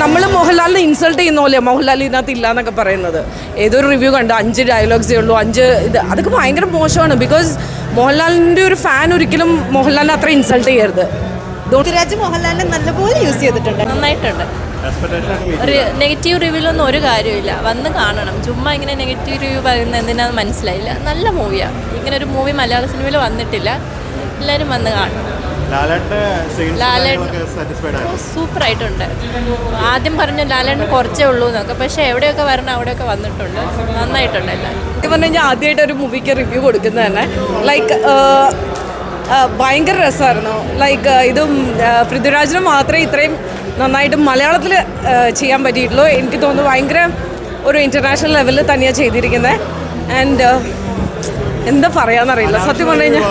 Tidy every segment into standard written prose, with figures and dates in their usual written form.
നമ്മൾ മോഹൻലാലിനെ ഇൻസൾട്ട് ചെയ്യുന്ന പോലെ മോഹൻലാൽ ഇതിനകത്ത് ഇല്ല എന്നൊക്കെ പറയുന്നത്. ഏതൊരു റിവ്യൂ കണ്ടു 5 ഡയലോഗ്സേ ഉള്ളൂ, 5 ഇത് അതൊക്കെ ഭയങ്കര മോശമാണ്. ബിക്കോസ് മോഹൻലാലിൻ്റെ ഒരു ഫാൻ ഒരിക്കലും മോഹൻലാലിനെ അത്ര ഇൻസൾട്ട് ചെയ്യരുത്. പൃഥ്വിരാജ് മോഹൻലാലിനെ നല്ലപോലെ യൂസ് ചെയ്തിട്ടുണ്ട്, നന്നായിട്ടുണ്ട്. ഒരു നെഗറ്റീവ് റിവ്യൂലൊന്നും ഒരു കാര്യമില്ല, വന്ന് കാണണം. ചുമ്മാ ഇങ്ങനെ നെഗറ്റീവ് റിവ്യൂ പറയുന്നത് എന്തിനാന്ന് മനസ്സിലായില്ല. നല്ല മൂവിയാണ്. ഇങ്ങനെ ഒരു മൂവി മലയാള സിനിമയിൽ വന്നിട്ടില്ല. എല്ലാവരും വന്ന് കാണണം. സൂപ്പറായിട്ടുണ്ട്. ആദ്യം പറഞ്ഞ ലാലേട്ടൻ കുറച്ചേ ഉള്ളൂ എന്നൊക്കെ, പക്ഷേ എവിടെയൊക്കെ വരണം അവിടെയൊക്കെ വന്നിട്ടുണ്ട്. നന്നായിട്ടുണ്ട് എല്ലാവരും. ഇത് പറഞ്ഞു കഴിഞ്ഞാൽ ആദ്യമായിട്ട് ഒരു മൂവിക്ക് റിവ്യൂ കൊടുക്കുന്നത് തന്നെ ലൈക്ക് ഭയങ്കര രസമായിരുന്നു. ലൈക്ക് ഇതും പൃഥ്വിരാജിന് മാത്രമേ ഇത്രയും നന്നായിട്ട് മലയാളത്തിൽ ചെയ്യാൻ പറ്റിയിട്ടുള്ളൂ. എനിക്ക് തോന്നുന്നു ഭയങ്കര ഒരു ഇൻ്റർനാഷണൽ ലെവലിൽ തന്നെയാണ് ചെയ്തിരിക്കുന്നത്. ആൻഡ് എന്താ പറയാന്നറിയില്ല സത്യം പറഞ്ഞു കഴിഞ്ഞാൽ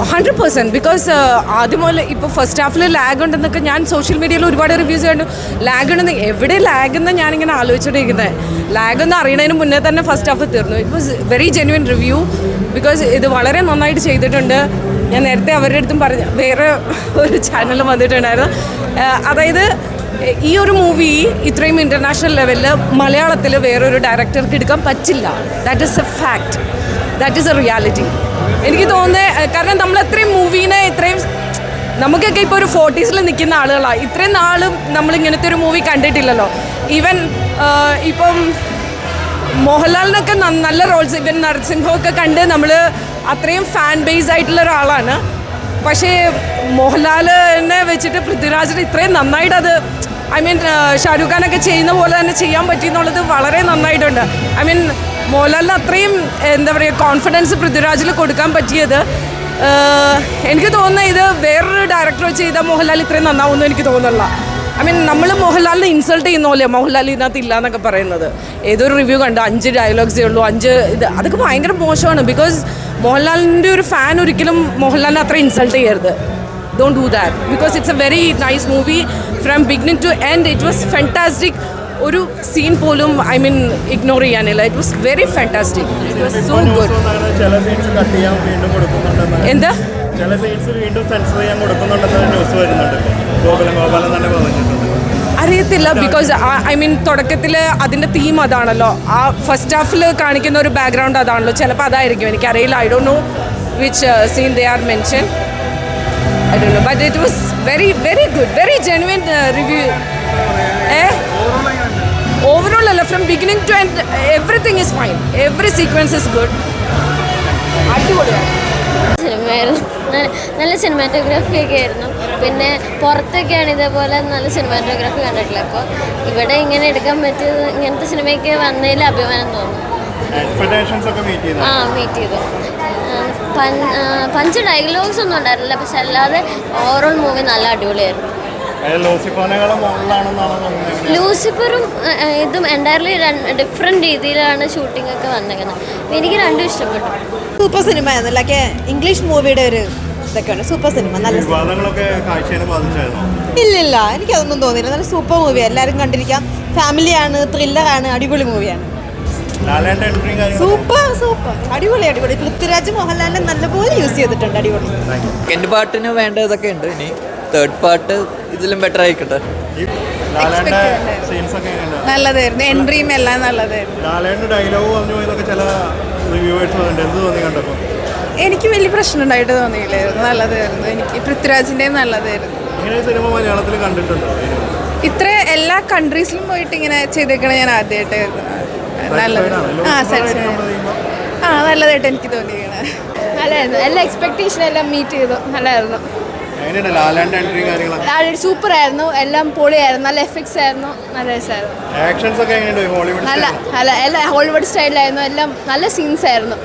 100%. ബിക്കോസ് ആദ്യം മുതൽ ഇപ്പോൾ ഫസ്റ്റ് ഹാഫിൽ ലാഗ് ഉണ്ടെന്നൊക്കെ ഞാൻ സോഷ്യൽ മീഡിയയിൽ ഒരുപാട് റിവ്യൂസ് കണ്ടു. ലാഗ് ഉണ്ടെന്ന് എവിടെ ലാഗ് എന്ന് ഞാനിങ്ങനെ ആലോചിച്ചുകൊണ്ടിരിക്കുന്നത്. ലാഗ് എന്ന് അറിയണതിന് മുന്നേ തന്നെ ഫസ്റ്റ് ഹാഫ് തീർന്നു. It was very genuine review. Because ഇത് വളരെ നന്നായിട്ട് ചെയ്തിട്ടുണ്ട്. ഞാൻ നേരത്തെ അവരുടെ അടുത്തും പറഞ്ഞ വേറെ ഒരു ചാനലിൽ വന്നിട്ടുണ്ടായിരുന്നു. അതായത് ഈ ഒരു മൂവി ഇത്രയും ഇൻ്റർനാഷണൽ ലെവലിൽ മലയാളത്തിൽ വേറൊരു ഡയറക്ടർക്ക് എടുക്കാൻ പറ്റില്ല. That is A fact, that is A reality. എനിക്ക് തോന്നുന്നത് കാരണം നമ്മൾ എത്രയും മൂവീനെ ഇത്രയും നമുക്കൊക്കെ ഇപ്പോൾ ഒരു 40s നിൽക്കുന്ന ആളുകളാണ്. ഇത്രയും നാളും നമ്മളിങ്ങനത്തെ ഒരു മൂവി കണ്ടിട്ടില്ലല്ലോ. ഈവൻ ഇപ്പം മോഹൻലാലിനൊക്കെ നല്ല റോൾസ്, ഇവൻ നരസിംഹമൊക്കെ കണ്ട് നമ്മൾ അത്രയും ഫാൻ ബേസ് ആയിട്ടുള്ള ഒരാളാണ്. പക്ഷേ മോഹൻലാലിനെ വെച്ചിട്ട് പൃഥ്വിരാജിന് ഇത്രയും നന്നായിട്ട് അത് ഐ മീൻ ഷാരൂഖ് ഖാനൊക്കെ ചെയ്യുന്ന പോലെ തന്നെ ചെയ്യാൻ പറ്റിയെന്നുള്ളത് വളരെ നന്നായിട്ടുണ്ട്. ഐ മീൻ മോഹൻലാലിന് അത്രയും എന്താ പറയുക കോൺഫിഡൻസ് പൃഥ്വിരാജിൽ കൊടുക്കാൻ പറ്റിയത് എനിക്ക് തോന്നുന്നത് ഇത് വേറൊരു ഡയറക്ടർ ചെയ്താൽ മോഹൻലാൽ ഇത്രയും നന്നാവുമെന്ന് എനിക്ക് തോന്നുന്നില്ല. ഐ മീൻ നമ്മൾ മോഹൻലാലിനെ ഇൻസൾട്ട് ചെയ്യുന്ന പോലെ മോഹൻലാൽ ഇതിനകത്ത് ഇല്ല എന്നൊക്കെ പറയുന്നത്. ഏതൊരു റിവ്യൂ കണ്ടു 5 ഡയലോഗ്സേ ഉള്ളൂ, 5 ഇത് അതൊക്കെ ഭയങ്കര മോശമാണ്. ബിക്കോസ് മോഹൻലാലിൻ്റെ ഒരു ഫാൻ ഒരിക്കലും മോഹൻലാലിനെ അത്ര ഇൻസൾട്ട് ചെയ്യരുത്. Don't do that because it's a very nice movie from beginning to end. It was fantastic. ഒരു സീൻ പോലും ഐ മീൻ ഇഗ്നോർ ചെയ്യാനില്ല. It was very fantastic. It was so good. എന്താ അറിയത്തില്ല. ബിക്കോസ് ഐ മീൻ തുടക്കത്തിൽ അതിൻ്റെ theme അതാണല്ലോ. ആ first ഹാഫിൽ കാണിക്കുന്ന ഒരു ബാക്ക്ഗ്രൗണ്ട് അതാണല്ലോ. ചിലപ്പോൾ അതായിരിക്കും, എനിക്കറിയില്ല. I don't know which scene they are mention. I don't know, but it was very, very good, very genuine review. Overall, from beginning to end, everything is fine. Every sequence is good. സിനിമയായിരുന്നു. നല്ല cinematography ഒക്കെ ആയിരുന്നു. പിന്നെ പുറത്തൊക്കെയാണ് ഇതേപോലെ നല്ല cinematography കണ്ടിട്ടില്ല. അപ്പോൾ ഇവിടെ ഇങ്ങനെ എടുക്കാൻ പറ്റിയത് ഇങ്ങനത്തെ സിനിമയ്ക്ക് വന്നതിൽ അഭിമാനം തോന്നുന്നു. മീറ്റ് ചെയ്തു. 5 ഡയലോഗ്സ് ഒന്നും ഉണ്ടായിരുന്നില്ല, പക്ഷെ അല്ലാതെ ഓവറോൾ മൂവി നല്ല അടിപൊളിയായിരുന്നു. ലൂസിഫറും ഇതും എൻ്റയർലി ഡിഫറെൻറ്റ് രീതിയിലാണ് ഷൂട്ടിംഗ് ഒക്കെ വന്നേക്കുന്നത്. എനിക്ക് രണ്ടും ഇഷ്ടപ്പെട്ടു. സൂപ്പർ സിനിമ ആയിരുന്നു. ലൈക്ക് ഇംഗ്ലീഷ് മൂവിയുടെ ഒരു ഇതൊക്കെയാണ്. Super cinema. നല്ല ഇല്ലില്ല, എനിക്കതൊന്നും തോന്നിയില്ല. നല്ല സൂപ്പർ മൂവിയാണ്, എല്ലാവരും കണ്ടിരിക്കാം. ഫാമിലിയാണ്, ത്രില്ലറാണ്, അടിപൊളി മൂവിയാണ്. സൂപ്പർ സൂപ്പർ അടിപൊളി അടിപൊളി. പൃഥ്വിരാജ് മോഹൻലാലിനെ നല്ലപോലെ യൂസ് ചെയ്തിട്ടുണ്ട്. അടിപൊളി. സെക്കൻഡ് പാർട്ടിന് വേണ്ട ഇതൊക്കെ ഉണ്ട്. ഇനി തേർഡ് പാർട്ട് ഇതിലും ബെറ്റർ ആയിക്കട്ടെ. നല്ലതായിരുന്നു. എൻട്രിയും എല്ലാം നല്ലതായിരുന്നു. എനിക്ക് വലിയ പ്രശ്നം ഉണ്ടായിട്ട് തോന്നിയില്ലായിരുന്നു. നല്ലതായിരുന്നു. എനിക്ക് പൃഥ്വിരാജിൻ്റെ നല്ലതായിരുന്നു. ഇത്ര എല്ലാ കൺട്രീസിലും പോയിട്ട് ഇങ്ങനെ ചെയ്തേക്കണ ഞാൻ ആദ്യമായിട്ടായിരുന്നു. നല്ലത്. നല്ലതായിട്ട് എനിക്ക് തോന്നിയിരിക്കണേ. നല്ലതായിരുന്നു. എല്ലാ എക്സ്പെക്ടേഷനും എല്ലാം മീറ്റ് ചെയ്തു. നല്ലതായിരുന്നു. സൂപ്പർ ആയിരുന്നു. എല്ലാം പൊളിയായിരുന്നു. നല്ല എഫക്ട്സ് ആയിരുന്നു. നല്ല രസമായിരുന്നു. നല്ല എല്ലാ ഹോളിവുഡ് സ്റ്റൈലായിരുന്നു. എല്ലാം നല്ല സീൻസ് ആയിരുന്നു.